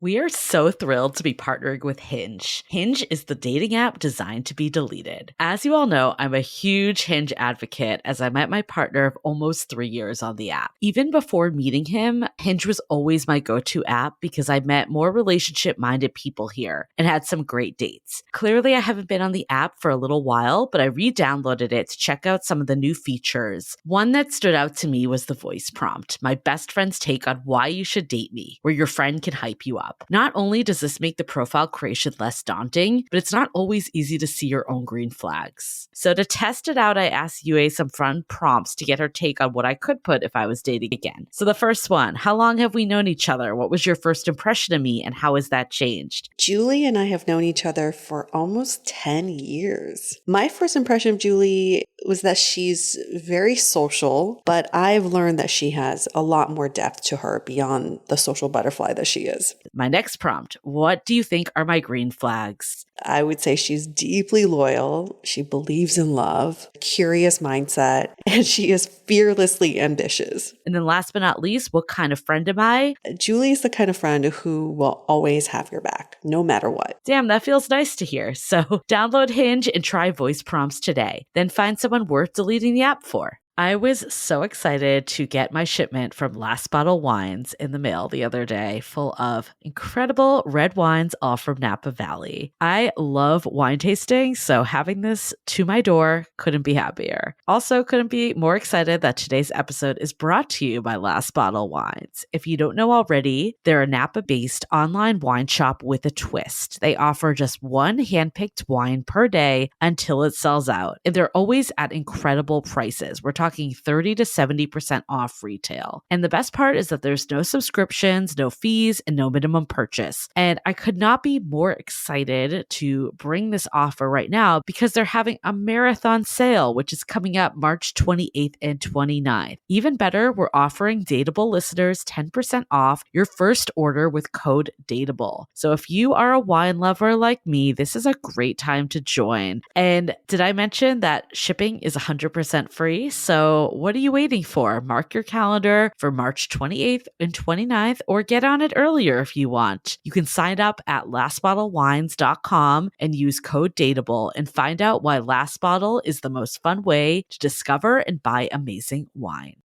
We are so thrilled to be partnering with Hinge. Hinge is the dating app designed to be deleted. As you all know, I'm a huge Hinge advocate as I met my partner of almost 3 years on the app. Even before meeting him, Hinge was always my go-to app because I met more relationship-minded people here and had some great dates. Clearly, I haven't been on the app for a little while, but I re-downloaded it to check out some of the new features. One that stood out to me was the voice prompt, my best friend's take on why you should date me, where your friend can hype you up. Not only does this make the profile creation less daunting, but it's not always easy to see your own green flags. So to test it out, I asked Yue some fun prompts to get her take on what I could put if I was dating again. So the first one, how long have we known each other? What was your first impression of me and how has that changed? Julie and I have known each other for almost 10 years. My first impression of Julie was that she's very social, but I've learned that she has a lot more depth to her beyond the social butterfly that she is. My next prompt, what do you think are my green flags? I would say she's deeply loyal. She believes in love, curious mindset, and she is fearlessly ambitious. And then last but not least, what kind of friend am I? Julie is the kind of friend who will always have your back, no matter what. Damn, that feels nice to hear. So download Hinge and try voice prompts today. Then find someone worth deleting the app for. I was so excited to get my shipment from Last Bottle Wines in the mail the other day, full of incredible red wines, all from Napa Valley. I love wine tasting, so having this to my door couldn't be happier. Also, couldn't be more excited that today's episode is brought to you by Last Bottle Wines. If you don't know already, they're a Napa-based online wine shop with a twist. They offer just one handpicked wine per day until it sells out, and they're always at incredible prices. We're talking 30 to 70% off retail. And the best part is that there's no subscriptions, no fees, and no minimum purchase. And I could not be more excited to bring this offer right now because they're having a marathon sale, which is coming up March 28th and 29th. Even better, we're offering Dateable listeners 10% off your first order with code DATEABLE. So if you are a wine lover like me, this is a great time to join. And did I mention that shipping is 100% free? So what are you waiting for? Mark your calendar for March 28th and 29th or get on it earlier if you want. You can sign up at lastbottlewines.com and use code DATEABLE and find out why Last Bottle is the most fun way to discover and buy amazing wine.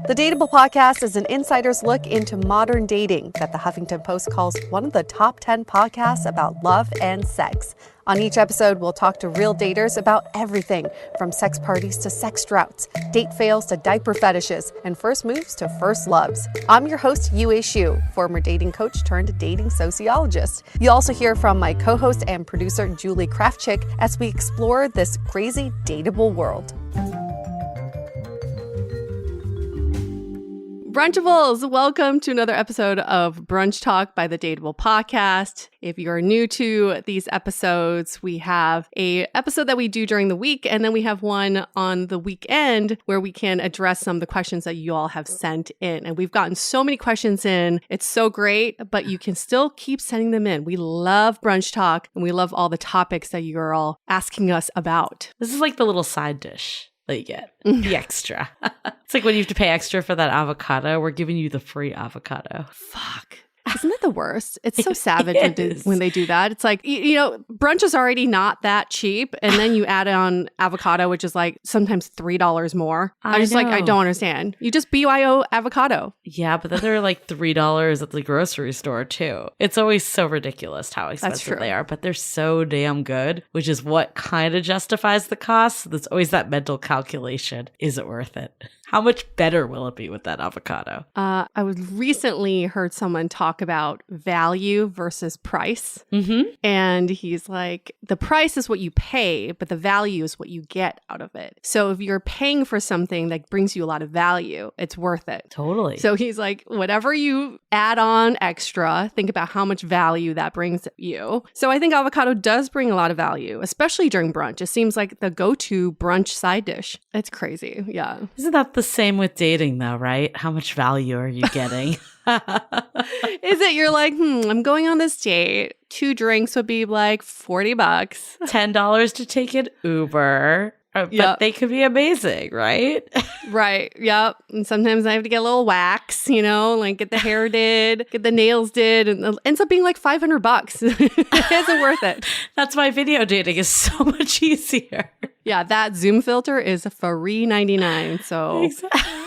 The Dateable podcast is an insider's look into modern dating that the Huffington Post calls one of the top 10 podcasts about love and sex. On each episode, we'll talk to real daters about everything from sex parties to sex droughts, date fails to diaper fetishes, and first moves to first loves. I'm your host, Yue Xu, former dating coach turned dating sociologist. You'll also hear from my co-host and producer, Julie Krafchick, as we explore this crazy dateable world. Brunchables, welcome to another episode of Brunch Talk by the Dateable podcast. If you're new to these episodes, we have a episode that we do during the week, and then we have one on the weekend where we can address some of the questions that you all have sent in. And we've gotten so many questions in. It's so great, but you can still keep sending them in. We love Brunch Talk, and we love all the topics that you're all asking us about. This is like the little side dish that you get, the extra. It's like when you have to pay extra for that avocado, we're giving you the free avocado. Fuck. Isn't that the worst? It's so savage when they do that. It's like, you know, brunch is already not that cheap. And then you add on avocado, which is like sometimes $3 more. I don't understand. You just BYO avocado. Yeah, but then they're like $3 at the grocery store too. It's always so ridiculous how expensive they are, but they're so damn good, which is what kind of justifies the cost. There's always that mental calculation. Is it worth it? How much better will it be with that avocado? I recently heard someone talk about value versus price. Mm-hmm. And he's like, the price is what you pay, but the value is what you get out of it. So if you're paying for something that brings you a lot of value, it's worth it. Totally. So he's like, whatever you add on extra, think about how much value that brings you. So I think avocado does bring a lot of value, especially during brunch. It seems like the go-to brunch side dish. It's crazy. Yeah. Isn't that the same with dating though, right? How much value are you getting? Is it you're like, I'm going on this date. 2 drinks would be like $40. $10 to take an Uber. But they could be amazing, right? Right. Yep. And sometimes I have to get a little wax, like get the hair did, get the nails did, and it ends up being like $500. It isn't worth it. That's why video dating is so much easier. Yeah, that Zoom filter is free $99, so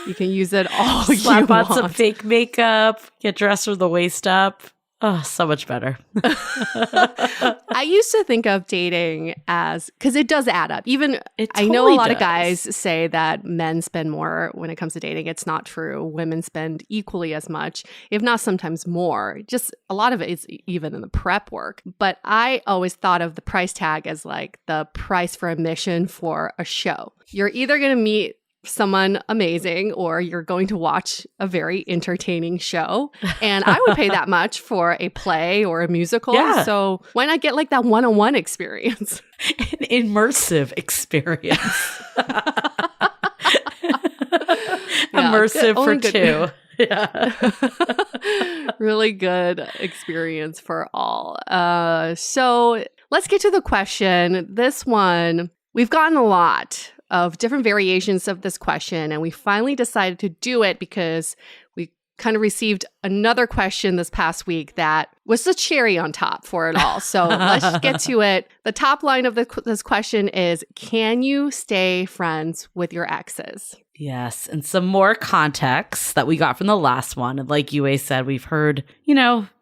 you can use it all you Slap on want. some fake makeup, get dressed from the waist up. Oh, so much better. I used to think of dating as, because it does add up. I know a lot of guys say that men spend more when it comes to dating. It's not true. Women spend equally as much, if not sometimes more. Just a lot of it is even in the prep work. But I always thought of the price tag as like the price for admission for a show. You're either going to meet someone amazing or you're going to watch a very entertaining show, and I would pay that much for a play or a musical. So why not get like that one-on-one experience? An immersive experience. Immersive for two. Yeah. Really good experience for all. So let's get to the question. This one, we've gotten a lot of different variations of this question, and we finally decided to do it because we kind of received another question this past week that was the cherry on top for it all. So let's get to it. The top line of this question is, can you stay friends with your exes? Yes, and some more context that we got from the last one. And like Yue said, we've heard,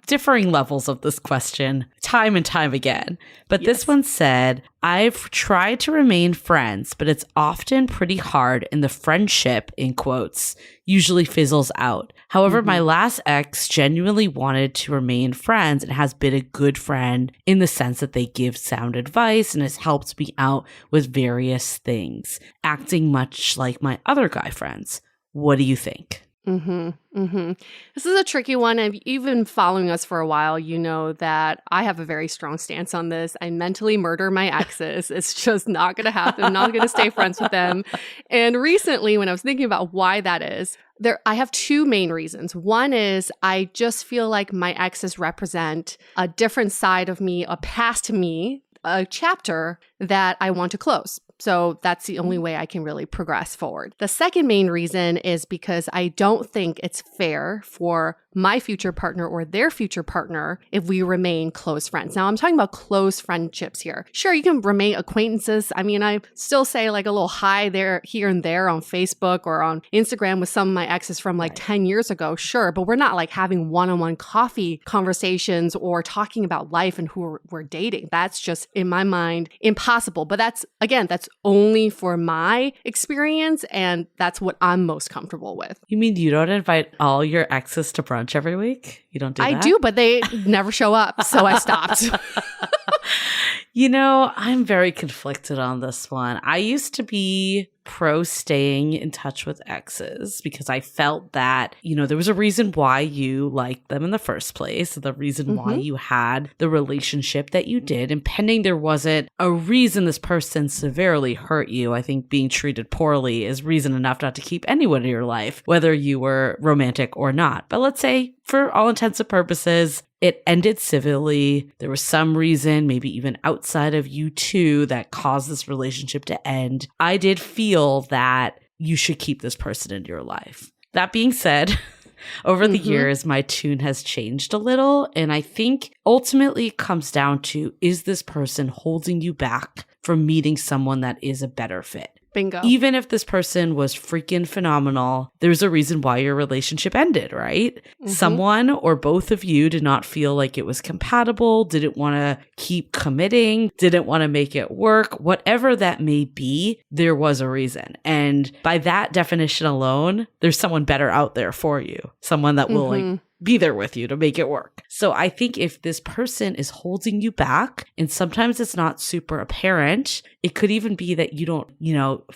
differing levels of this question time and time again. But this one said, I've tried to remain friends, but it's often pretty hard and the friendship, in quotes, usually fizzles out. However, my last ex genuinely wanted to remain friends and has been a good friend in the sense that they give sound advice and has helped me out with various things, acting much like my other guy friends. What do you think? This is a tricky one. If you've been following us for a while, you know that I have a very strong stance on this. I mentally murder my exes. It's just not going to happen. I'm not going to stay friends with them. And recently, when I was thinking about why that is, I have two main reasons. One is I just feel like my exes represent a different side of me, a past me, a chapter that I want to close. So that's the only way I can really progress forward. The second main reason is because I don't think it's fair for my future partner or their future partner if we remain close friends. Now, I'm talking about close friendships here. Sure, you can remain acquaintances. I mean, I still say like a little hi there, here and there on Facebook or on Instagram with some of my exes from like 10 years ago. Sure, but we're not like having one-on-one coffee conversations or talking about life and who we're dating. That's just, in my mind, impossible. But that's only for my experience, and that's what I'm most comfortable with. You mean you don't invite all your exes to brunch every week? You don't do that? I do, but they never show up, so I stopped. I'm very conflicted on this one. I used to be pro staying in touch with exes because I felt that, there was a reason why you liked them in the first place, the reason why you had the relationship that you did. And pending there wasn't a reason this person severely hurt you, I think being treated poorly is reason enough not to keep anyone in your life, whether you were romantic or not. But let's say, for all intents and purposes, it ended civilly. There was some reason, maybe even outside of you two, that caused this relationship to end. I did feel that you should keep this person in your life. That being said, over the years, my tune has changed a little. And I think ultimately it comes down to, is this person holding you back from meeting someone that is a better fit? Bingo. Even if this person was freaking phenomenal, there's a reason why your relationship ended, right? Someone or both of you did not feel like it was compatible, didn't want to keep committing, didn't want to make it work. Whatever that may be, there was a reason. And by that definition alone, there's someone better out there for you. Someone that will be there with you to make it work. So I think if this person is holding you back, and sometimes it's not super apparent, it could even be that you don't,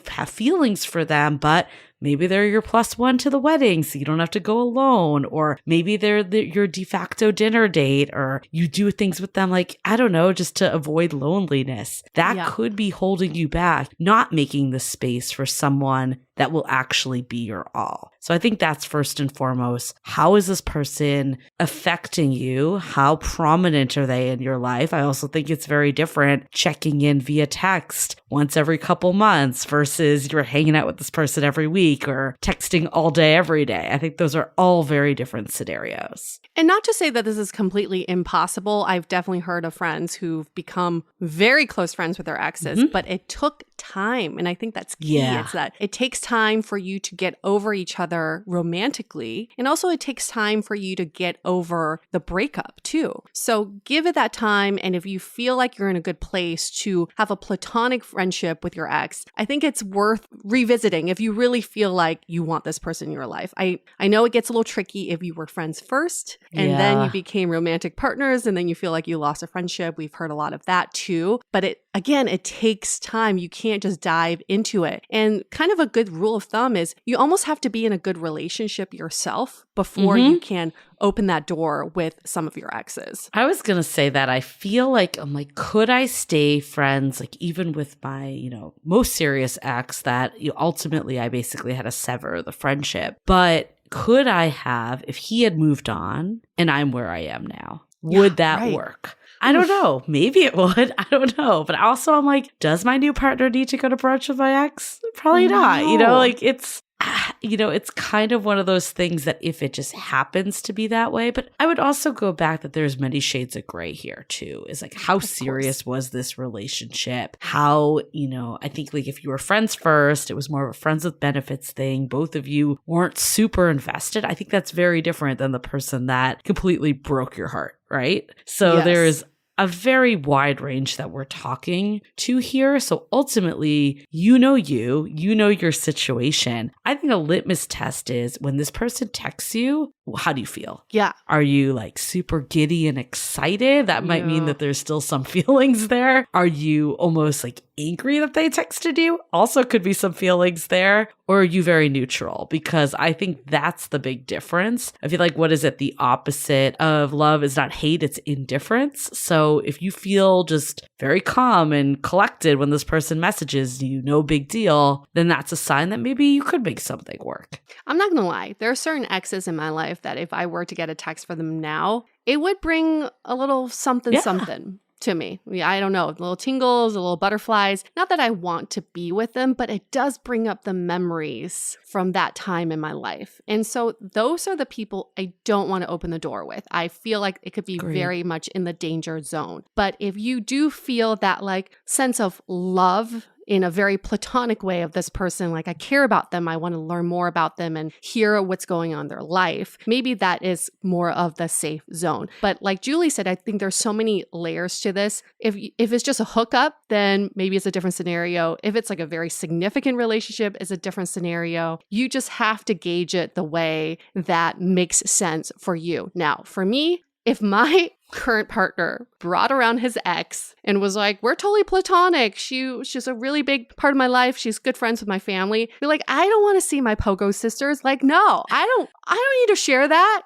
have feelings for them, but maybe they're your plus one to the wedding so you don't have to go alone, or maybe they're your de facto dinner date, or you do things with them like, I don't know, just to avoid loneliness. That could be holding you back, not making the space for someone that will actually be your all. So I think that's first and foremost. How is this person affecting you? How prominent are they in your life? I also think it's very different checking in via text once every couple months versus you're hanging out with this person every week or texting all day, every day. I think those are all very different scenarios. And not to say that this is completely impossible. I've definitely heard of friends who've become very close friends with their exes, but it took time. And I think that's key. It's that it takes time for you to get over each other romantically. And also it takes time for you to get over the breakup too. So give it that time. And if you feel like you're in a good place to have a platonic friendship with your ex, I think it's worth revisiting if you really feel like you want this person in your life. I know it gets a little tricky if you were friends first and then you became romantic partners and then you feel like you lost a friendship. We've heard a lot of that too. But it takes time. You can't just dive into it. And kind of a good rule of thumb is you almost have to be in a good relationship yourself before you can open that door with some of your exes. I was going to say that I feel like, I'm like, could I stay friends, like even with my, most serious ex that ultimately I basically had to sever the friendship. But could I have, if he had moved on and I'm where I am now, would that work? I don't know. Maybe it would. I don't know. But also I'm like, does my new partner need to go to brunch with my ex? Probably not. It's kind of one of those things that if it just happens to be that way, but I would also go back that there's many shades of gray here too, is like, how serious was this relationship? How, I think like if you were friends first, it was more of a friends with benefits thing. Both of you weren't super invested. I think that's very different than the person that completely broke your heart, right? So there's a very wide range that we're talking to here. So ultimately, you know your situation. I think a litmus test is when this person texts you, how do you feel? Yeah. Are you like super giddy and excited? That might mean that there's still some feelings there. Are you almost like angry that they texted you? Also could be some feelings there. Or are you very neutral? Because I think that's the big difference. I feel like, what is it? The opposite of love is not hate, it's indifference. So if you feel just very calm and collected when this person messages you, no big deal, then that's a sign that maybe you could make something work. I'm not going to lie. There are certain exes in my life that if I were to get a text from them now, it would bring a little something to me. I don't know, little tingles, little butterflies. Not that I want to be with them, but it does bring up the memories from that time in my life. And so those are the people I don't want to open the door with. I feel like it could be very much in the danger zone. But if you do feel that like sense of love in a very platonic way of this person, like I care about them, I want to learn more about them and hear what's going on in their life, maybe that is more of the safe zone. But like Julie said, I think there's so many layers to this. If it's just a hookup, then maybe it's a different scenario. If it's like a very significant relationship, it's a different scenario. You just have to gauge it the way that makes sense for you. Now, for me, if my current partner brought around his ex and was like, we're totally platonic. She's a really big part of my life. She's good friends with my family. Be like, I don't want to see my Pogo sisters. Like, no, I don't need to share that.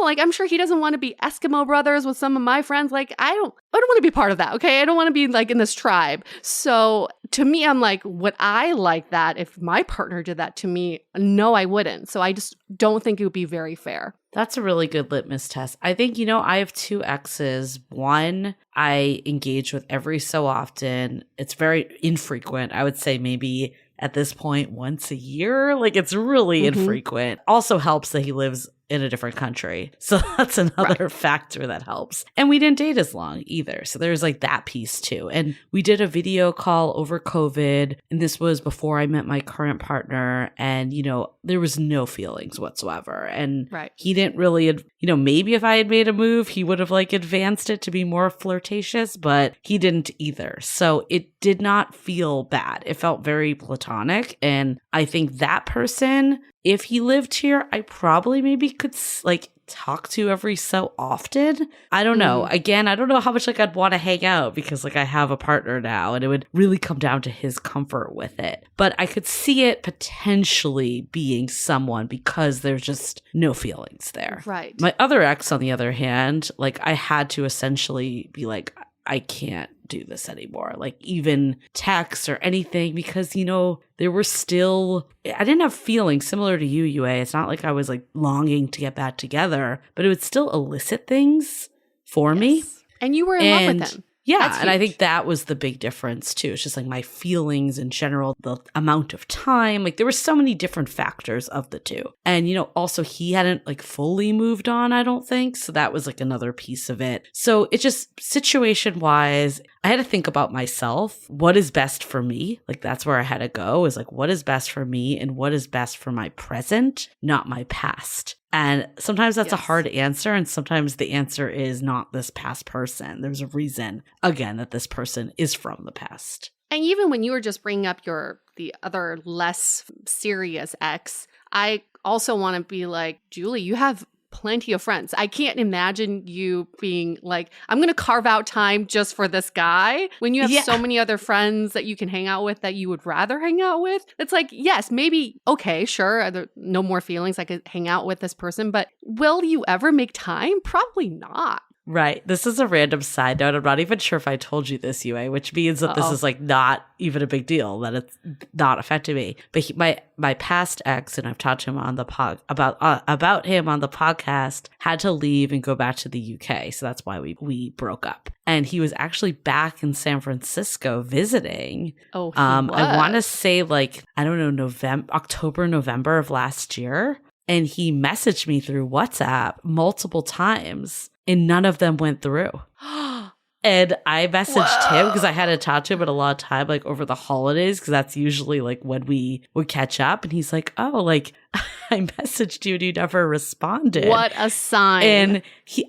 Like I'm sure he doesn't want to be Eskimo brothers with some of my friends. Like, I don't want to be part of that. Okay. I don't want to be like in this tribe. So to me, I'm like, would I like that if my partner did that to me? No, I wouldn't. So I just don't think it would be very fair. That's a really good litmus test. I think, I have two exes. One, I engage with every so often. It's very infrequent. I would say maybe at this point once a year. Like it's really infrequent. Also helps that he lives in a different country. So that's another factor that helps. And we didn't date as long either. So there's like that piece too. And we did a video call over COVID. And this was before I met my current partner. And, there was no feelings whatsoever. And he didn't really, maybe if I had made a move, he would have like advanced it to be more flirtatious, but he didn't either. So it did not feel bad. It felt very platonic. And I think that person if he lived here, I probably maybe could like talk to every so often. I don't know. Again, I don't know how much like I'd want to hang out because like I have a partner now and it would really come down to his comfort with it. But I could see it potentially being someone because there's just no feelings there. Right. My other ex, on the other hand, like I had to essentially be like, I can't do this anymore. Like even texts or anything because, you know, there were still, I didn't have feelings similar to you, Yue. It's not like I was like longing to get back together, but it would still elicit things for me. And you were in love with him. Yeah, That's and I huge. think that was the big difference too. It's just like my feelings in general, the amount of time, like there were so many different factors of the two. And, you know, also he hadn't like fully moved on, I don't think. So that was like another piece of it. So it just situation wise, I had to think about myself. What is best for me? Like that's where I had to go is like, what is best for me and what is best for my present, not my past. And sometimes that's a hard answer. And sometimes the answer is not this past person. There's a reason, again, that this person is from the past. And even when you were just bringing up the other less serious ex, I also want to be like, Julie, you have plenty of friends. I can't imagine you being like, I'm going to carve out time just for this guy when you have so many other friends that you can hang out with that you would rather hang out with. It's like, yes, maybe, okay, sure, no more feelings. I could hang out with this person, but will you ever make time? Probably not. Right. This is a random side note. I'm not even sure if I told you this, Yue, which means that this is like not even a big deal, that it's not affecting me. But my past ex, and I've talked to him on the about him on the podcast, had to leave and go back to the UK. So that's why we broke up. And he was actually back in San Francisco visiting. Oh, I want to say like, I don't know, October, November of last year. And he messaged me through WhatsApp multiple times. And none of them went through. And I messaged him because I had to talk to him at a lot of time, like over the holidays, because that's usually like when we would catch up. And he's like, oh, like I messaged you and you never responded. What a sign. And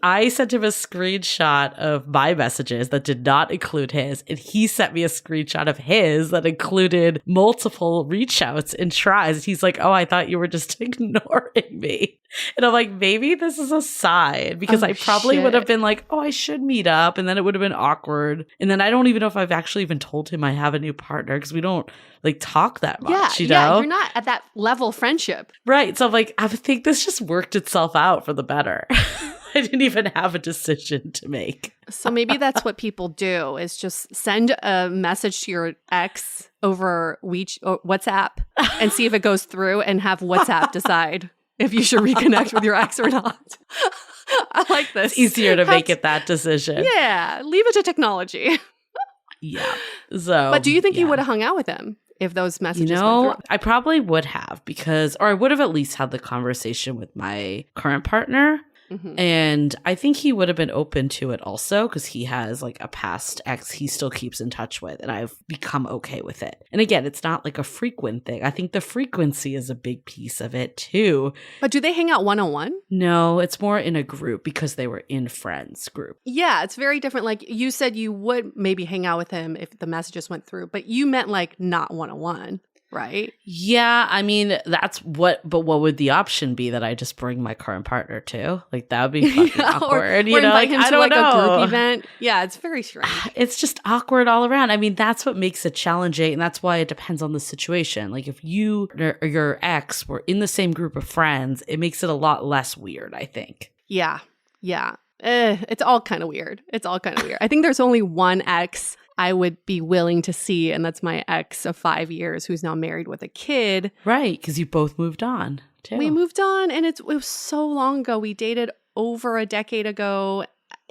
I sent him a screenshot of my messages that did not include his. And he sent me a screenshot of his that included multiple reach outs and tries. And he's like, oh, I thought you were just ignoring me. And I'm like, maybe this is a sign because I probably would have been like, oh, I should meet up. And then it would have been awkward. And then I don't even know if I've actually even told him I have a new partner because we don't like talk that much, you know? Yeah, you're not at that level of friendship. Right. So I'm like, I think this just worked itself out for the better. I didn't even have a decision to make. So maybe that's what people do is just send a message to your ex over WhatsApp and see if it goes through and have WhatsApp decide if you should reconnect with your ex or not. I like this. It's easier to make it that decision. Yeah. Leave it to technology. Yeah. So, but do you think you would have hung out with him if those messages went through? I probably would have or I would have at least had the conversation with my current partner. Mm-hmm. And I think he would have been open to it also because he has like a past ex he still keeps in touch with. And I've become okay with it. And again, it's not like a frequent thing. I think the frequency is a big piece of it too. But do they hang out one-on-one? No, it's more in a group because they were in friends group. Yeah, it's very different. Like you said you would maybe hang out with him if the messages went through, but you meant like not one-on-one. Right? Yeah, I mean, but what would the option be that I just bring my current partner to? Like, that would be fucking awkward. Or invite him to like a group event. Yeah, it's very strange. It's just awkward all around. I mean, that's what makes it challenging. And that's why it depends on the situation. Like, if you or your ex were in the same group of friends, it makes it a lot less weird, I think. Yeah. Yeah. It's all kind of weird. I think there's only one ex I would be willing to see, and that's my ex of 5 years who's now married with a kid. Right, because you both moved on, too. We moved on, and it was so long ago. We dated over a decade ago.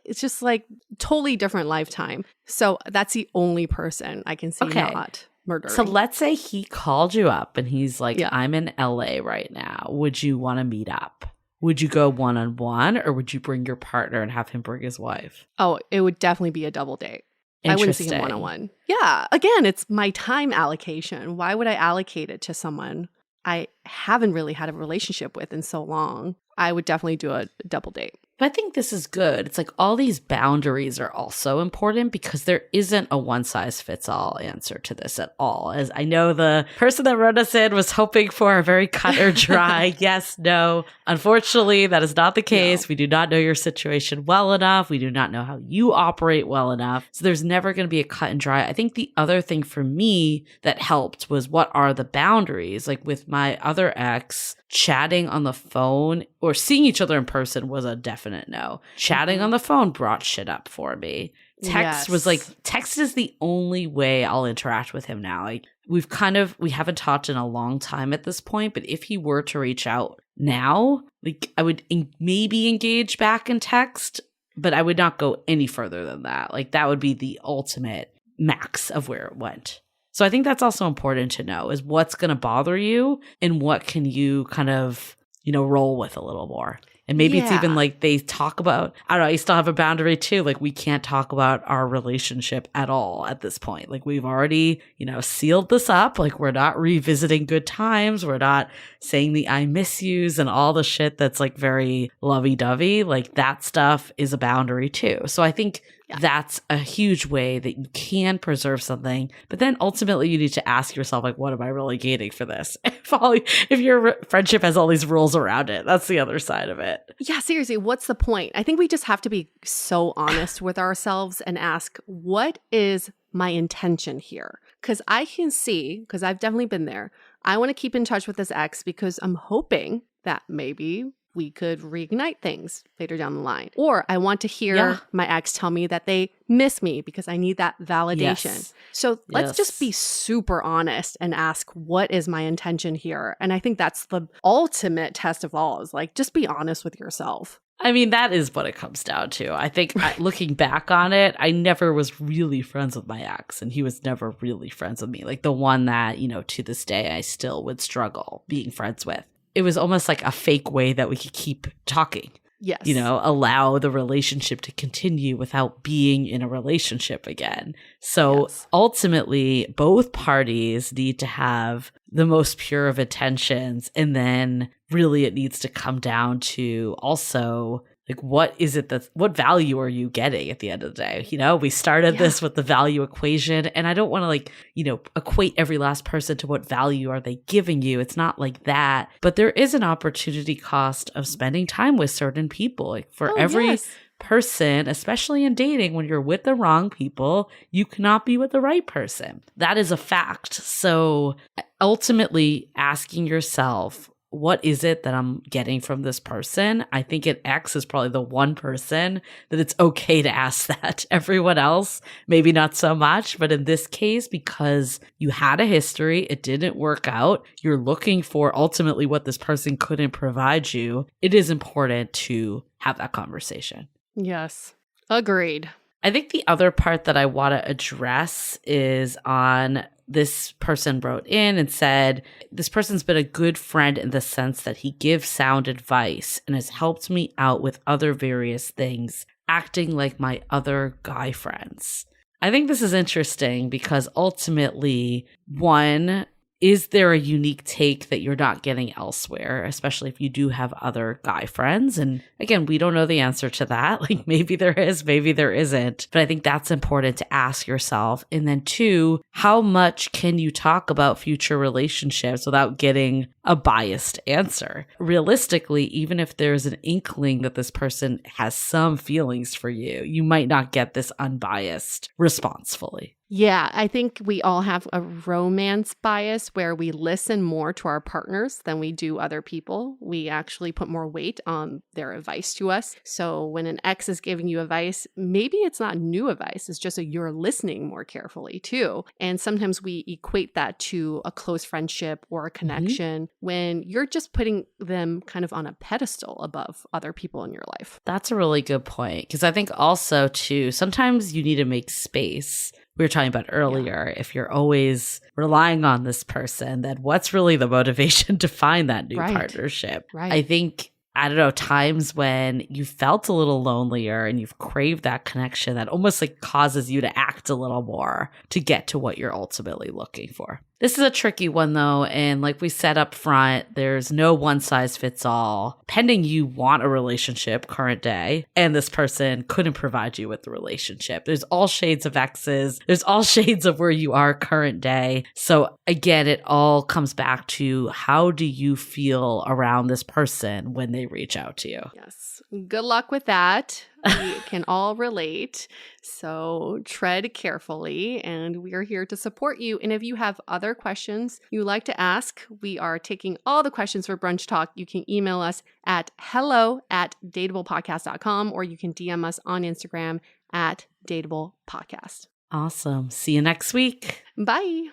It's just like totally different lifetime. So that's the only person I can see not murdering. So let's say he called you up, and he's like, I'm in LA right now. Would you want to meet up? Would you go one-on-one, or would you bring your partner and have him bring his wife? Oh, it would definitely be a double date. I wouldn't see him one-on-one. Yeah. Again, it's my time allocation. Why would I allocate it to someone I haven't really had a relationship with in so long? I would definitely do a double date. But I think this is good. It's like all these boundaries are also important because there isn't a one size fits all answer to this at all. As I know the person that wrote us in was hoping for a very cut or dry yes, no. Unfortunately, that is not the case. No. We do not know your situation well enough. We do not know how you operate well enough. So there's never going to be a cut and dry. I think the other thing for me that helped was what are the boundaries? Like with my other ex, chatting on the phone or seeing each other in person was a definite no. Chatting on the phone brought shit up for me. Text was like, text is the only way I'll interact with him now. Like we haven't talked in a long time at this point, but if he were to reach out now, like I would maybe engage back in text, but I would not go any further than that. Like that would be the ultimate max of where it went. So I think that's also important to know is what's going to bother you and what can you kind of, roll with a little more. And maybe it's even like they talk about, I don't know, you still have a boundary too. Like we can't talk about our relationship at all at this point. Like we've already, sealed this up. Like we're not revisiting good times. We're not saying the I miss yous and all the shit that's like very lovey-dovey. Like that stuff is a boundary too. So I think that's a huge way that you can preserve something. But then ultimately you need to ask yourself, like, what am I really gaining for this? If your friendship has all these rules around it, that's the other side of it. Yeah, seriously, what's the point? I think we just have to be so honest with ourselves and ask, what is my intention here? Because I can see, because I've definitely been there, I want to keep in touch with this ex because I'm hoping that maybe we could reignite things later down the line. Or I want to hear my ex tell me that they miss me because I need that validation. Yes. So let's just be super honest and ask, what is my intention here? And I think that's the ultimate test of all is like, just be honest with yourself. I mean, that is what it comes down to. I think looking back on it, I never was really friends with my ex and he was never really friends with me. Like the one that, to this day, I still would struggle being friends with. It was almost like a fake way that we could keep talking. Yes. Allow the relationship to continue without being in a relationship again. So ultimately, both parties need to have the most pure of intentions. And then really it needs to come down to also like, what value are you getting at the end of the day? We started this with the value equation and I don't want to equate every last person to what value are they giving you. It's not like that, but there is an opportunity cost of spending time with certain people. Like for every person, especially in dating, when you're with the wrong people, you cannot be with the right person. That is a fact. So ultimately asking yourself, what is it that I'm getting from this person? I think an ex is probably the one person that it's okay to ask that. Everyone else, maybe not so much. But in this case, because you had a history, it didn't work out, you're looking for ultimately what this person couldn't provide you, it is important to have that conversation. Yes, agreed. I think the other part that I want to address is on this person wrote in and said, this person's been a good friend in the sense that he gives sound advice and has helped me out with other various things, acting like my other guy friends. I think this is interesting because ultimately, one, is there a unique take that you're not getting elsewhere, especially if you do have other guy friends? And again, we don't know the answer to that. Like maybe there is, maybe there isn't. But I think that's important to ask yourself. And then two, how much can you talk about future relationships without getting a biased answer? Realistically, even if there's an inkling that this person has some feelings for you, you might not get this unbiased response fully. Yeah, I think we all have a romance bias where we listen more to our partners than we do other people. We actually put more weight on their advice to us. So when an ex is giving you advice, maybe it's not new advice. It's just that you're listening more carefully too. And sometimes we equate that to a close friendship or a connection when you're just putting them kind of on a pedestal above other people in your life. That's a really good point. Because I think also too, sometimes you need to make space. We were talking about earlier, if you're always relying on this person, then what's really the motivation to find that new partnership? Right. I think, I don't know, times when you felt a little lonelier and you've craved that connection that almost like causes you to act a little more to get to what you're ultimately looking for. This is a tricky one though, and like we said up front, there's no one size fits all. Pending you want a relationship current day, and this person couldn't provide you with the relationship. There's all shades of exes. There's all shades of where you are current day. So again, it all comes back to how do you feel around this person when they reach out to you? Yes. Good luck with that. We can all relate. So tread carefully, and we are here to support you. And if you have other questions you like to ask, we are taking all the questions for Brunch Talk. You can email us at hello@dateablepodcast.com, or you can DM us on Instagram at dateablepodcast. Awesome. See you next week. Bye.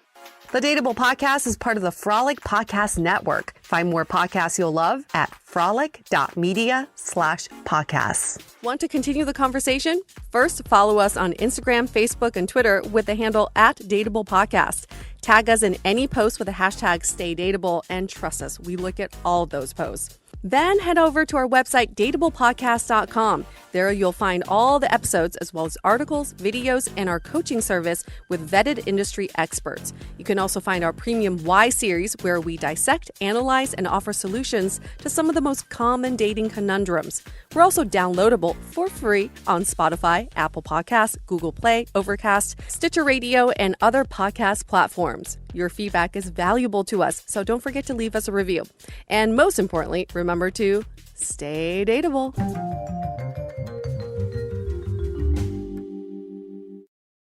The Dateable Podcast is part of the Frolic Podcast Network. Find more podcasts you'll love at frolic.media/podcasts. Want to continue the conversation? First, follow us on Instagram, Facebook, and Twitter with the handle @DateablePodcast. Tag us in any post with the hashtag StayDateable, and trust us, we look at all of those posts. Then head over to our website, dateablepodcast.com. There you'll find all the episodes as well as articles, videos, and our coaching service with vetted industry experts. You can also find our premium Why series where we dissect, analyze, and offer solutions to some of the most common dating conundrums. We're also downloadable for free on Spotify, Apple Podcasts, Google Play, Overcast, Stitcher Radio, and other podcast platforms. Your feedback is valuable to us, so don't forget to leave us a review. And most importantly, remember to stay dateable.